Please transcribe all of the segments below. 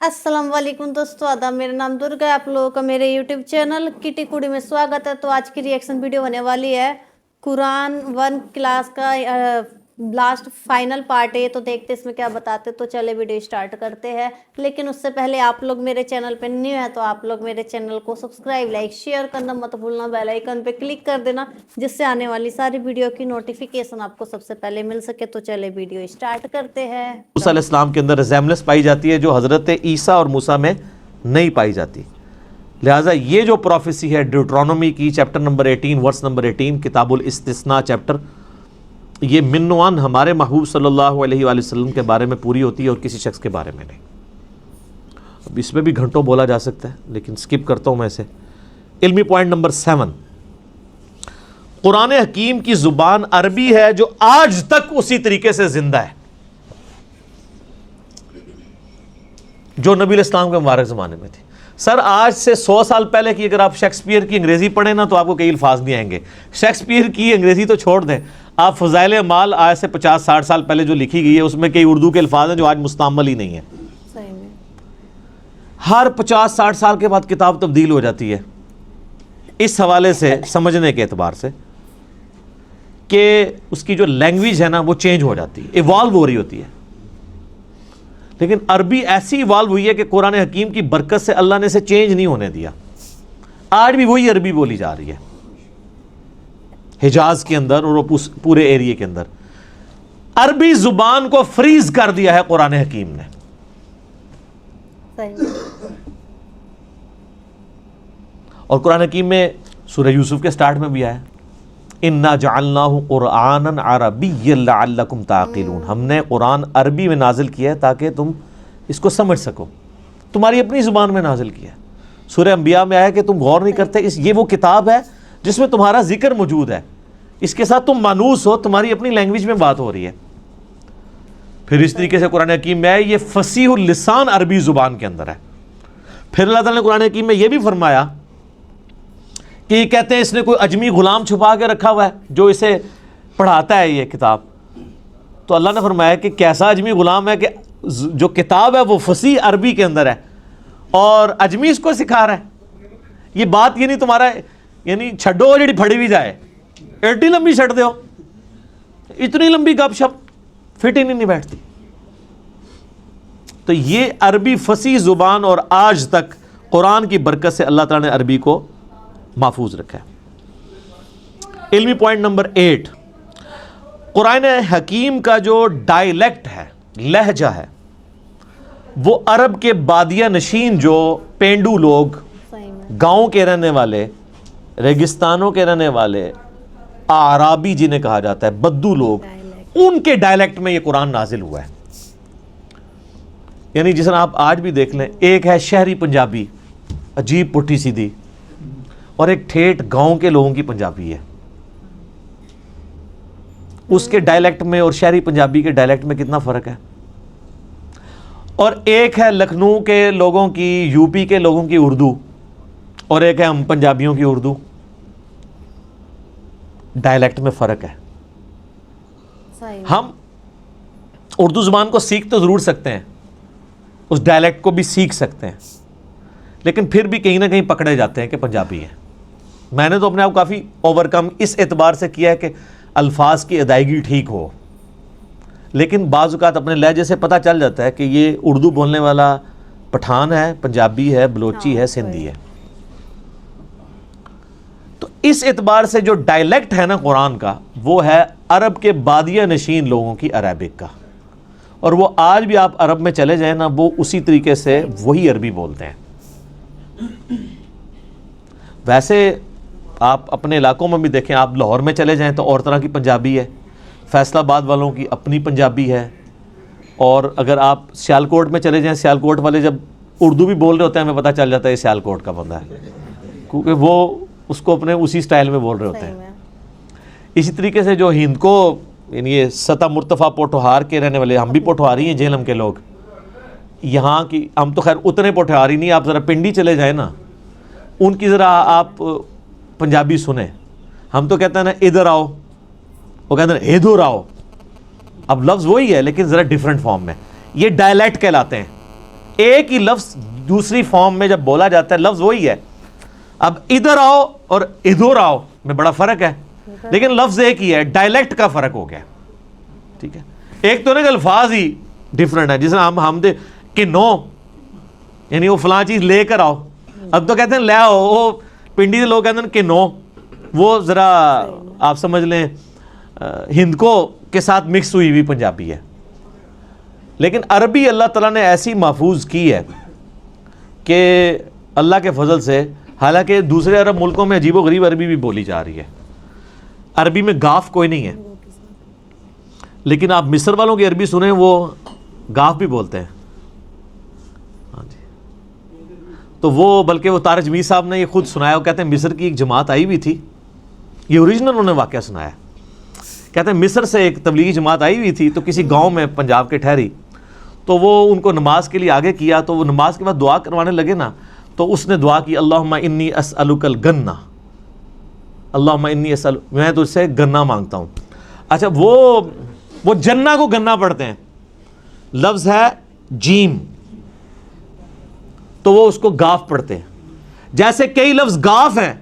अस्सलाम वालेकुम दोस्तों, आदाब। मेरा नाम दुर्गा है। आप लोगों का मेरे यूट्यूब चैनल किटी कुड़ी में स्वागत है। तो आज की रिएक्शन वीडियो होने वाली है कुरान 1 क्लास का लास्ट फाइनल पार्ट है। तो देखते इसमें क्या बताते। तो चले वीडियो स्टार्ट करते हैं। लेकिन उससे पहले आप लोग मेरे चैनल पे न्यू है तो आप लोग मेरे चैनल को सब्सक्राइब, लाइक, शेयर करना मत भूलना। बेल आइकन पे क्लिक कर देना जिससे आने वाली सारी वीडियो की नोटिफिकेशन आपको सबसे पहले मिल सके। तो चले वीडियो स्टार्ट करते हैं। मूसा अलैहिस्सलाम के अंदर रिजेम्बलेंस पाई जाती है जो हज़रत ईसा और मूसा में नहीं पाई जाती। लिहाजा ये जो प्रोफेसी है ड्यूट्रोनोमी की चैप्टर नंबर 18 वर्स नंबर 18 किताबुल इस्तिस्ना चैप्टर, ये मिन्नुआन हमारे महबूब सल्लल्लाहु अलैहि वसल्लम के बारे में पूरी होती है और किसी शख्स के बारे में नहीं। अब इसमें भी घंटों बोला जा सकता है लेकिन स्किप करता हूँ मैं इसे। इल्मी पॉइंट नंबर 7, कुरान हकीम की ज़ुबान अरबी है जो आज तक उसी तरीके से जिंदा है जो नबी इस्लाम के मुबारक ज़माने में थी। सर आज से 100 साल पहले की अगर आप शेक्सपियर की अंग्रेज़ी पढ़ें ना तो आपको कई अल्फाज नहीं आएंगे। शेक्सपियर की अंग्रेज़ी तो छोड़ दें, आप फ़ज़ाइल अमाल आज से 50-60 साल पहले जो लिखी गई है उसमें कई उर्दू के अल्फाज हैं जो आज मुस्तअमल ही नहीं है। सही में हर 50-60 साल के बाद किताब तब्दील हो जाती है। इस हवाले से समझने के एतबार से कि उसकी जो लैंग्वेज है ना वो चेंज हो जाती है, इवॉल्व हो रही होती है। लेकिन अरबी ऐसी इवॉल्व हुई है कि कुरान हकीम की बरकत से अल्लाह ने इसे चेंज नहीं होने दिया। आज भी वही अरबी बोली जा रही है हिजाज के अंदर और पूरे एरिया के अंदर। अरबी जुबान को फ्रीज कर दिया है कुरान हकीम ने। सही में और कुरान हकीम में सूरह यूसुफ के स्टार्ट में भी आया, इन्ना जअलनाहु कुरआनन अरबिय्यन लअल्लकुम ताक़िलून। हमने कुरान अरबी में नाजिल किया है ताकि तुम इसको समझ सको, तुम्हारी अपनी ज़ुबान में नाजिल किया है। सूरह अंबिया में आया कि तुम गौर नहीं करते, ये वो किताब है जिसमें तुम्हारा जिक्र मौजूद है, इसके साथ तुम मानूस हो, तुम्हारी अपनी लैंग्वेज में बात हो रही है। फिर इस तरीके से कुरान हकीम में आया ये फसीहुल लिसान अरबी ज़ुबान के अंदर है। फिर अल्लाह ताला ने कुरान हकीम में यह भी फरमाया कि ये कहते हैं इसने कोई अजमी गुलाम छुपा के रखा हुआ है जो इसे पढ़ाता है ये किताब। तो अल्लाह ने फरमाया कि कैसा अजमी गुलाम है कि जो किताब है वो फसी अरबी के अंदर है और अजमी इसको सिखा रहा है। ये बात ये नहीं तुम्हारा यानी छड्डो जी फड़ी भी जाए, एडी लंबी छड़ दो, इतनी लंबी गपशप फिट ही नहीं बैठती। तो ये अरबी फसी ज़ुबान और आज तक कुरान की बरकत से अल्लाह ताला ने अरबी को महफूज रखा है। इल्मी पॉइंट नंबर 8, कुरान हकीम का जो डायलेक्ट है, लहजा है, वो अरब के बादिया नशीन जो पेंडू लोग, सही में गाँव के रहने वाले, रेगिस्तानों के रहने वाले, आराबी जिन्हें कहा जाता है, बद्दू लोग, उनके डायलेक्ट में ये कुरान नाजिल हुआ है। यानी जिस तरह आप आज भी देख लें, एक है शहरी पंजाबी अजीब पुट्ठी सीधी और एक ठेठ गांव के लोगों की पंजाबी है। उसके डायलेक्ट में और शहरी पंजाबी के डायलेक्ट में कितना फर्क है। और एक है लखनऊ के लोगों की, यूपी के लोगों की उर्दू और एक है हम पंजाबियों की उर्दू, डायलेक्ट में फर्क है। सही में हम उर्दू ज़ुबान को सीख तो ज़रूर सकते हैं, उस डायलेक्ट को भी सीख सकते हैं, लेकिन फिर भी कहीं ना कहीं पकड़े जाते हैं कि पंजाबी है। मैंने तो अपने आप काफ़ी ओवरकम इस एतबार से किया है कि अल्फाज की अदायगी ठीक हो, लेकिन बाज़ औक़ात अपने लहजे से पता चल जाता है कि ये उर्दू बोलने वाला पठान है, पंजाबी है, बलोची है, सिंधी है। तो इस एतबार से जो डायलेक्ट है ना कुरान का, वो है अरब के बादिया नशीन लोगों की अरबिक का। और वो आज भी आप अरब में चले जाएं ना, वो उसी तरीके से वही अरबी बोलते हैं। वैसे आप अपने इलाकों में भी देखें, आप लाहौर में चले जाएं तो और तरह की पंजाबी है, फैसलाबाद वालों की अपनी पंजाबी है। और अगर आप सियालकोट में चले जाएं, सियालकोट वाले जब उर्दू भी बोल रहे होते हैं हमें पता चल जाता है ये सियालकोट का बंदा है, क्योंकि वो उसको अपने उसी स्टाइल में बोल रहे होते सही हैं। में इसी तरीके से जो हिंद को यानी ये सता मुर्तफ़ा पोठोहार के रहने वाले, हम भी पोठोहारी हैं जेलम के लोग, यहाँ की हम तो खैर उतने पोठोहारी नहीं, आप ज़रा पिंडी चले जाए ना, उनकी ज़रा आप पंजाबी सुने। हम तो कहते हैं ना इधर आओ, वो कहते हैं इधर आओ। अब लफ्ज़ वही है लेकिन ज़रा डिफरेंट फॉर्म में। ये डायलेक्ट कहलाते हैं। ایک ہی لفظ دوسری فارم میں جب بولا جاتا ہے لفظ وہی ہے. اب ادھر آؤ اور ادھر آؤ میں بڑا فرق ہے, لیکن لفظ ایک ہی ہے, ڈائلیکٹ کا فرق ہو گیا. ٹھیک ہے, ایک تو نہیں کہ الفاظ ہی ڈفرنٹ ہے, جس طرح ہم دے کہ نو یعنی وہ فلاں چیز لے کر آؤ, اب تو کہتے ہیں لے آؤ, وہ پنڈی کے لوگ کہتے ہیں کہ نو, وہ ذرا آپ سمجھ لیں ہند کو کے ساتھ مکس ہوئی ہوئی پنجابی ہے. لیکن عربی اللہ تعالیٰ نے ایسی محفوظ کی ہے کہ اللہ کے فضل سے, حالانکہ دوسرے عرب ملکوں میں عجیب و غریب عربی بھی بولی جا رہی ہے, عربی میں گاف کوئی نہیں ہے, لیکن آپ مصر والوں کی عربی سنیں وہ گاف بھی بولتے ہیں. ہاں جی, تو وہ بلکہ وہ طارق جمیل صاحب نے یہ خود سنایا, وہ کہتے ہیں مصر کی ایک جماعت آئی ہوئی تھی, یہ اوریجنل انہوں نے واقعہ سنایا, کہتے ہیں مصر سے ایک تبلیغی جماعت آئی ہوئی تھی, تو کسی گاؤں میں پنجاب کے ٹھہری, تو وہ ان کو نماز کے لیے آگے کیا, تو وہ نماز کے بعد دعا کروانے لگے نا, تو اس نے دعا کی اللہم انی اسألک الگنہ, اللہم انی اسألک, میں تجھ سے گنا مانگتا ہوں. اچھا وہ جنہ کو گنا پڑھتے ہیں, لفظ ہے جیم, تو وہ اس کو گاف پڑھتے ہیں. جیسے کئی لفظ گاف ہیں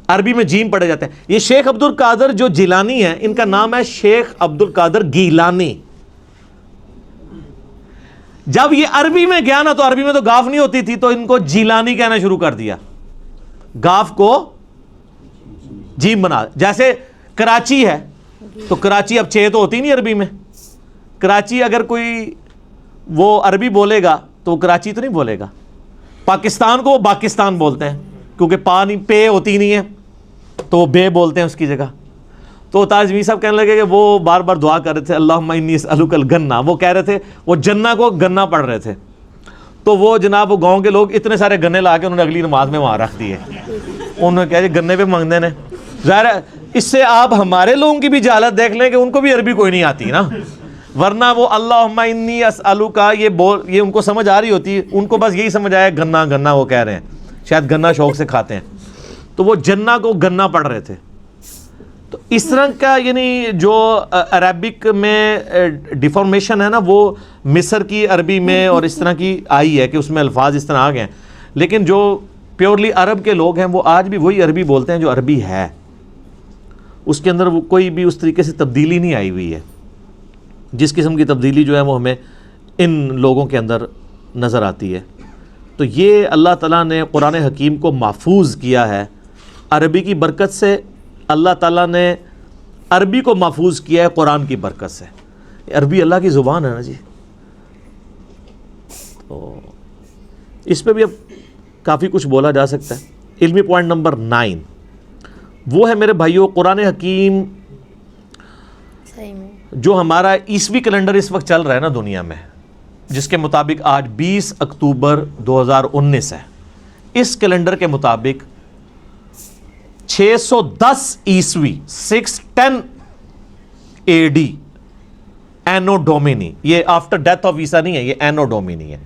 عربی میں جیم پڑھے جاتے ہیں. یہ شیخ عبد القادر جو جیلانی ہے, ان کا نام ہے شیخ عبد القادر گیلانی. جب یہ عربی میں گیا نا, تو عربی میں تو گاف نہیں ہوتی تھی, تو ان کو جیلانی کہنا شروع کر دیا, گاف کو جیم بنا. جیسے کراچی ہے, تو کراچی اب چھ تو ہوتی نہیں عربی میں, کراچی اگر کوئی وہ عربی بولے گا تو وہ کراچی تو نہیں بولے گا. پاکستان کو وہ پاکستان بولتے ہیں, کیونکہ پانی پے ہوتی نہیں ہے, تو وہ بے بولتے ہیں اس کی جگہ. تو طارق جمیل صاحب کہنے لگے کہ وہ بار بار دعا کر رہے تھے اللہم انی اسألک الگنہ, وہ کہہ رہے تھے وہ جنہ کو گنا پڑھ رہے تھے, تو وہ جناب وہ گاؤں کے لوگ اتنے سارے گنے لا کے انہوں نے اگلی نماز میں وہاں رکھ دیے. انہوں نے کہا جی گنے پہ مانگنے نے, ظاہر ہے اس سے آپ ہمارے لوگوں کی بھی جہالت دیکھ لیں کہ ان کو بھی عربی کوئی نہیں آتی نا, ورنہ وہ اللہم انی اسألک یہ ان کو سمجھ آ رہی ہوتی, ان کو بس یہی سمجھ آیا گنا گنا وہ کہہ رہے ہیں, شاید گنا شوق سے کھاتے ہیں, تو وہ جنہ کو گنا پڑھ رہے تھے. تو اس طرح کا یعنی جو عربک میں ڈیفارمیشن ہے نا, وہ مصر کی عربی میں اور اس طرح کی آئی ہے کہ اس میں الفاظ اس طرح آ گئے ہیں. لیکن جو پیورلی عرب کے لوگ ہیں وہ آج بھی وہی عربی بولتے ہیں جو عربی ہے, اس کے اندر وہ کوئی بھی اس طریقے سے تبدیلی نہیں آئی ہوئی ہے. جس قسم کی تبدیلی جو ہے وہ ہمیں ان لوگوں کے اندر نظر آتی ہے. تو یہ اللہ تعالیٰ نے قرآن حکیم کو محفوظ کیا ہے عربی کی برکت سے. اللہ تعالیٰ نے عربی کو محفوظ کیا ہے قرآن کی برکت سے. عربی اللہ کی زبان ہے نا جی, تو اس پہ بھی اب کافی کچھ بولا جا سکتا ہے. علمی پوائنٹ نمبر 9 وہ ہے میرے بھائیوں, قرآن حکیم جو ہمارا عیسوی کیلنڈر اس وقت چل رہا ہے نا دنیا میں, جس کے مطابق آج 20 اکتوبر 2019 ہے, اس کیلنڈر کے مطابق 610 عیسوی 610 AD اینو ڈومینی, یہ آفٹر ڈیتھ آف عیسیٰ نہیں ہے, یہ اینو ڈومینی ہے,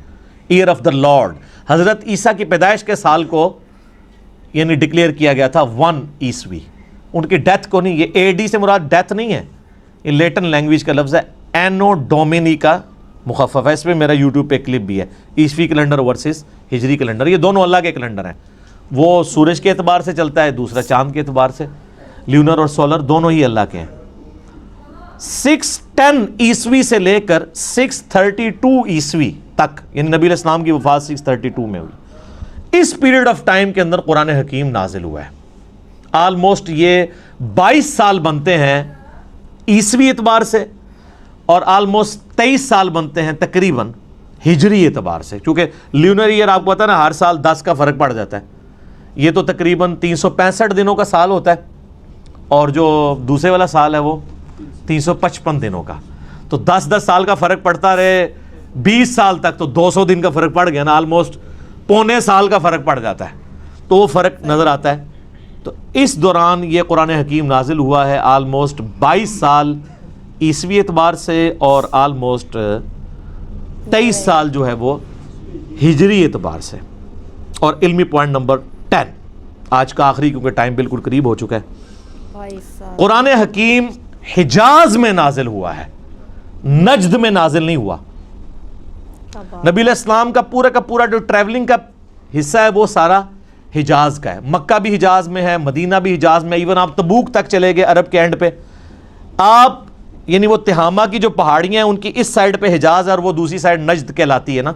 ایئر آف دا لارڈ. حضرت عیسیٰ کی پیدائش کے سال کو یعنی ڈکلیئر کیا گیا تھا 1 عیسوی, ان کی ڈیتھ کو نہیں. یہ AD سے مراد ڈیتھ نہیں ہے, یہ لیٹن لینگویج کا لفظ ہے, اینو ڈومینی کا مخفف ہے. اس پہ میرا یوٹیوب پہ کلپ بھی ہے, عیسوی کیلنڈر ورسز ہجری کیلنڈر. یہ دونوں اللہ کے کیلنڈر ہیں, وہ سورج کے اعتبار سے چلتا ہے, دوسرا چاند کے اعتبار سے. لیونر اور سولر دونوں ہی اللہ کے ہیں. 610 عیسوی سے لے کر 632 عیسوی تک, یعنی نبی علیہ السلام کی وفات 632 میں ہوئی, اس پیریڈ آف ٹائم کے اندر قرآن حکیم نازل ہوا ہے. آلموسٹ یہ 22 سال بنتے ہیں عیسوی اعتبار سے, اور آلموسٹ 23 سال بنتے ہیں تقریباً ہجری اعتبار سے. چونکہ لیونر ایئر آپ کو پتا ہے نا, ہر سال 10 کا فرق پڑ جاتا ہے. یہ تو تقریباً 365 دنوں کا سال ہوتا ہے, اور جو دوسرے والا سال ہے وہ 355 دنوں کا. تو 10 سال کا فرق پڑتا رہے 20 سال تک, تو 200 دن کا فرق پڑ گیا نا, آلموسٹ پونے سال کا فرق پڑ جاتا ہے. تو وہ فرق نظر آتا ہے. تو اس دوران یہ قرآن حکیم نازل ہوا ہے, آلموسٹ 22 سال عیسوی اعتبار سے, اور آلموسٹ 23 سال جو ہے وہ ہجری اعتبار سے. اور علمی پوائنٹ نمبر 10 آج کا آخری, کیونکہ ٹائم بالکل قریب ہو چکا ہے, قرآن حکیم حجاز میں نازل ہوا ہے, نجد میں نازل نہیں ہوا. नबी अलैहिस्सलाम का पूरा जो ट्रैवलिंग का हिस्सा है वो सारा हिजाज का है। मक्का भी हिजाज में है, मदीना भी हिजाज में, इवन आप तबूक तक चले गए अरब के एंड पे, आप यानी वो तिहामा की जो पहाड़ियां हैं उनकी इस साइड पे हिजाज है और वो दूसरी साइड नजद कहलाती है ना,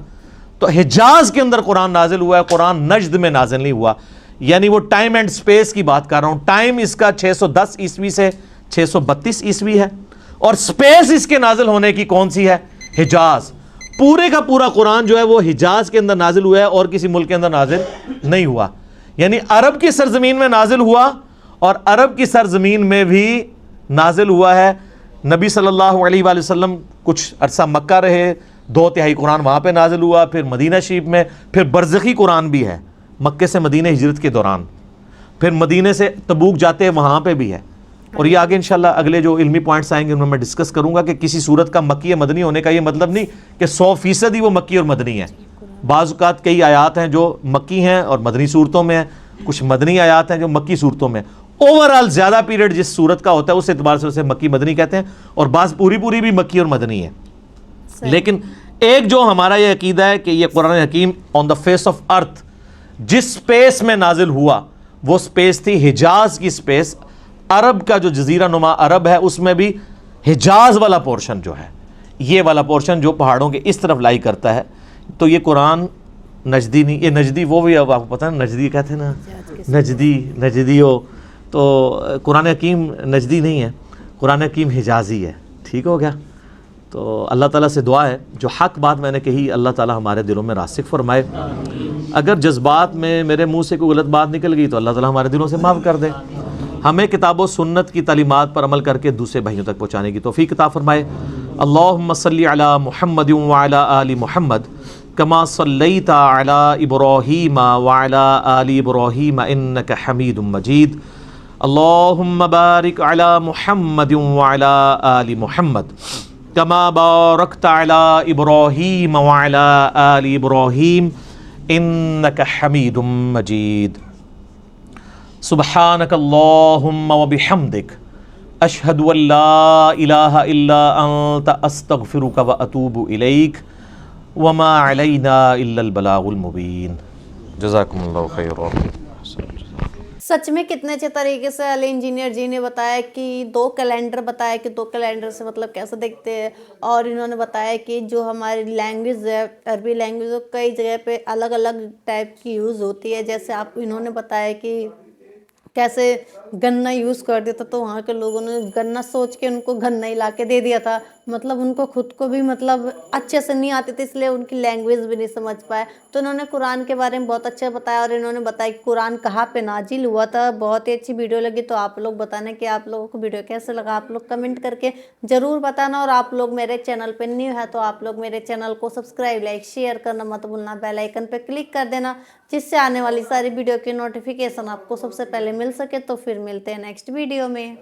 तो हिजाज के अंदर कुरान नाजिल हुआ है, कुरान नजद में नाजिल नहीं हुआ। यानी वो टाइम एंड स्पेस की बात कर रहा हूं, टाइम इसका 610 ईस्वी से 632 ईस्वी है और स्पेस इसके नाजिल होने की कौन सी है, हिजाज। पूरे का पूरा कुरान जो है वो हिजाज के अंदर नाजिल हुआ है और किसी मुल्क के अंदर नाजिल नहीं हुआ। यानी अरब की सरजमीन में नाजिल हुआ और अरब की सरजमीन में भी नाजिल हुआ है। नबी सल्लल्लाहु अलैहि वसल्लम कुछ अरसा मक्का रहे, 2/3 कुरान वहाँ पे नाजिल हुआ, फिर मदीना शरीफ में, फिर बरज़खी कुरान भी है मक्के से मदीने हिजरत के दौरान, फिर मदीने से तबूक जाते हैं वहाँ पे भी है। और ये आगे इंशाल्लाह अगले जो इल्मी पॉइंट्स आएंगे उनमें मैं डिस्कस करूँगा कि किसी सूरत का मक्की या मदनी होने का ये मतलब नहीं कि 100% ही वो मक्की और मदनी है। बाज़ औक़ात कई आयात हैं जो मक्की हैं और मदनी सूरतों में हैं, कुछ मदनी आयात हैं जो मक्की सूरतों में। ओवरऑल ज़्यादा पीरियड जिस सूरत का होता है उस एतबार से उसे मक्की मदनी कहते हैं, और बाज़ पूरी भी मक्की और मदनी है। लेकिन एक जो हमारा ये अकीदा है कि ये Quran Hakeem on the face of earth जिस स्पेस में नाजिल हुआ वो स्पेस थी हिजाज की स्पेस। अरब का जो जजीरा नुमा अरब है उसमें भी हिजाज वाला पोर्शन जो है, ये वाला पोर्शन जो पहाड़ों के इस तरफ लाई करता है, तो ये कुरान नजदी नहीं, ये नजदी वो भी, अब आपको पता है नजदी कहते हैं ना, नजदी हो, तो कुरान हकीम नजदी नहीं है, कुरान हकीम हिजाजी है। ठीक हो गया। तो अल्लाह ताला से दुआ है जो हक बात मैंने कही अल्लाह ताला हमारे दिलों में रासिक फरमाए। अगर जज्बात में मेरे मुंह से कोई गलत बात निकल गई तो अल्लाह ताला हमारे दिलों से माफ़ कर दे। हमें किताब व सुन्नत की तालीमात पर अमल करके दूसरे भाइयों तक पहुँचाने की तौफीक अता फरमाए। अल्लाहुम्मा सल्ली अला मुहम्मद व अला आलि मुहम्मद कमा सल्लैता अला इब्राहीम व अला आलि इब्राहीम इन्नका हमीदुम मजीद। अल्लाहुम्मा बारिक अला मुहम्मद व अला आलि मुहम्मद कमा बारकता अला इब्राहीम व अला आलि इब्राहीम इन्नका हमीदुम मजीद। सुब्हानक अल्लाहुम्मा व बिहम्दिक अशहदु अल्ला इलाहा इल्ला अंत अस्तगफिरुका व अतूबु इलैक व मा अलैना इल्लल बलागुल मुबीन। जज़ाकुमुल्लाहु खैरन। सच में कितने अच्छे तरीके से अली इंजीनियर जी ने बताया कि 2 कैलेंडर बताया कि 2 कैलेंडर से मतलब कैसे देखते हैं, और इन्होंने बताया कि जो हमारी लैंग्वेज है अरबी लैंग्वेज कई जगह पे अलग अलग टाइप की यूज़ होती है। जैसे आप इन्होंने बताया कि कैसे गन्ना यूज़ कर दिया था, तो वहाँ के लोगों ने गन्ना सोच के उनको गन्ना ही ला के दे दिया था। मतलब उनको खुद को भी मतलब अच्छे से नहीं आती थी, इसलिए उनकी लैंग्वेज भी नहीं समझ पाए। तो इन्होंने कुरान के बारे में बहुत अच्छा बताया और इन्होंने बताया कि कुरान कहाँ पे नाजिल हुआ था। बहुत ही अच्छी वीडियो लगी। तो आप लोग बताना कि आप लोगों को वीडियो कैसे लगा, आप लोग कमेंट करके ज़रूर बताना। और आप लोग मेरे चैनल पर न्यू है तो आप लोग मेरे चैनल को सब्सक्राइब लाइक शेयर करना मत भूलना, बेल आइकन पर क्लिक कर देना जिससे आने वाली सारी वीडियो की नोटिफिकेशन आपको सबसे पहले मिल सके। तो फिर मिलते हैं नेक्स्ट वीडियो में।